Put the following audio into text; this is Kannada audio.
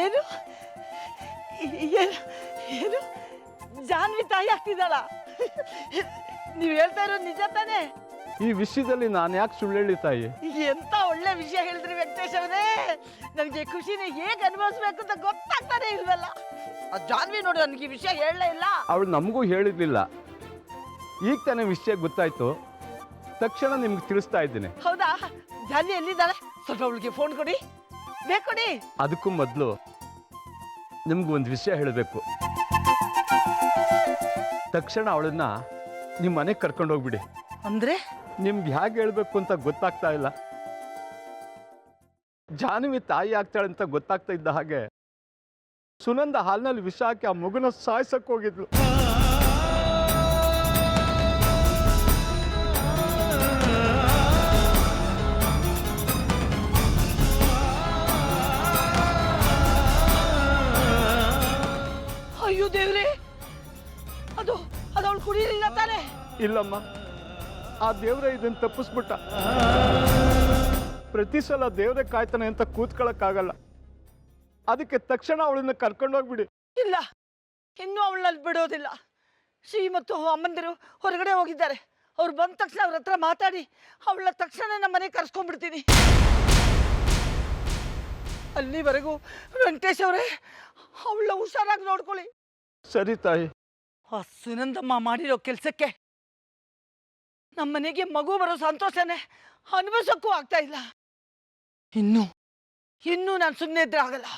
ಏನು ಏನು ಏನು ಜಾನ್ವಿ ತಾಯಿ ಆಗ್ತಿದ್ದಾಳ? ನೀವು ಹೇಳ್ತಾ ಇರೋದು ನಿಜ ತಾನೇ? ಈ ವಿಷಯದಲ್ಲಿ ನಾನು ಯಾಕೆ ಸುಳ್ಳು ಹೇಳಿ ತಾಯಿ? ಎಂತ ಒಳ್ಳೆ ವಿಷಯ ಹೇಳಿದ್ರಿ ವೆಂಕಟೇಶ್ ಅವರೇ. ನನಗೆ ಖುಷಿನ ಹೇಗೆ ಅನುಭವಿಸ್ಬೇಕು ಅಂತ ಗೊತ್ತಾಗ್ತಾನೆ ಇಲ್ವಲ್ಲ. ಆ ಜಾನ್ವಿ ನೋಡಿ ನನಗೆ ಈ ವಿಷಯ ಹೇಳಲೇ ಇಲ್ಲ. ಅವಳು ನಮಗೂ ಹೇಳಿರ್ಲಿಲ್ಲ. ಈಗ ತಾನೇ ವಿಷಯ ಗೊತ್ತಾಯ್ತು, ತಕ್ಷಣ ನಿಮ್ಗೆ ತಿಳಿಸ್ತಾ ಇದ್ದೀನಿ. ಹೌದಾ? ಜಾನ್ವಿ ಎಲ್ಲಿದ್ದಾಳೆ? ಸ್ವಲ್ಪ ಅವಳಿಗೆ ಫೋನ್ ಕೊಡಿ, ಬೇಕು ಕೊಡಿ. ಅದಕ್ಕೂ ಮೊದಲು ನಿಮ್ಗೆ ಒಂದು ವಿಷಯ ಹೇಳಬೇಕು. ತಕ್ಷಣ ಅವಳನ್ನ ನಿಮ್ಮ ಮನೆಗೆ ಕರ್ಕೊಂಡು ಹೋಗ್ಬಿಡಿ. ಅಂದ್ರೆ ನಿಮ್ಗೆ ಹೇಗೆ ಹೇಳ್ಬೇಕು ಅಂತ ಗೊತ್ತಾಗ್ತಾ ಇಲ್ಲ. ಜಾನ್ವಿ ತಾಯಿ ಆಗ್ತಾಳೆ ಅಂತ ಗೊತ್ತಾಗ್ತಾ ಇದ್ದ ಹಾಗೆ ಸುನಂದ ಹಾಲ್ನಲ್ಲಿ ವಿಷ ಹಾಕಿ ಆ ಮಗುನ ಸಾಯ್ಸಕ್ ಹೋಗಿದ್ಲು. ಅಯ್ಯೋ ದೇವ್ರೆ, ಅದು ಅದು ಅವಳು ಕುಡಿಯಲಿಲ್ಲ ತಾನೆ? ಇಲ್ಲಮ್ಮ, ಆ ದೇವ್ರೆ ಇದನ್ನು ತಪ್ಪಿಸ್ಬಿಟ್ಟ. ಪ್ರತಿ ಸಲ ದೇವ್ರೆ ಕಾಯ್ತಾನೆ ಅಂತ ಕೂತ್ಕೊಳ್ಳೋಕ್ಕಾಗಲ್ಲ. ಅದಕ್ಕೆ ತಕ್ಷಣ ಅವಳನ್ನ ಕರ್ಕೊಂಡೋಗ್ಬಿಡಿ. ಇಲ್ಲ, ಇನ್ನೂ ಅವಳಲ್ಲಿ ಬಿಡೋದಿಲ್ಲ. ಶ್ರೀ ಮತ್ತು ಅಮ್ಮಂದಿರು ಹೊರಗಡೆ ಹೋಗಿದ್ದಾರೆ. ಅವ್ರು ಬಂದ ತಕ್ಷಣ ಅವ್ರ ಹತ್ರ ಮಾತಾಡಿ ಅವಳ ತಕ್ಷಣ ನಮ್ಮ ಮನೆಗೆ ಕರ್ಸ್ಕೊಂಡ್ಬಿಡ್ತೀನಿ. ಅಲ್ಲಿವರೆಗೂ ವೆಂಕಟೇಶ್ ಅವರೇ ಅವಳ ಹುಷಾರಾಗಿ ನೋಡ್ಕೊಳ್ಳಿ. ಸರಿ ತಾಯಿ. ಆ ಸುನಂದಮ್ಮ ಮಾಡಿರೋ ಕೆಲಸಕ್ಕೆ ನಮ್ಮ ಮನೆಗೆ ಮಗು ಬರೋ ಸಂತೋಷನೇ ಅನುಭವಿಸೋಕ್ಕೂ ಆಗ್ತಾ ಇಲ್ಲ. ಇನ್ನೂ ನಾನು ಸುಮ್ಮನೆ ಇದ್ರೆ ಆಗಲ್ಲ.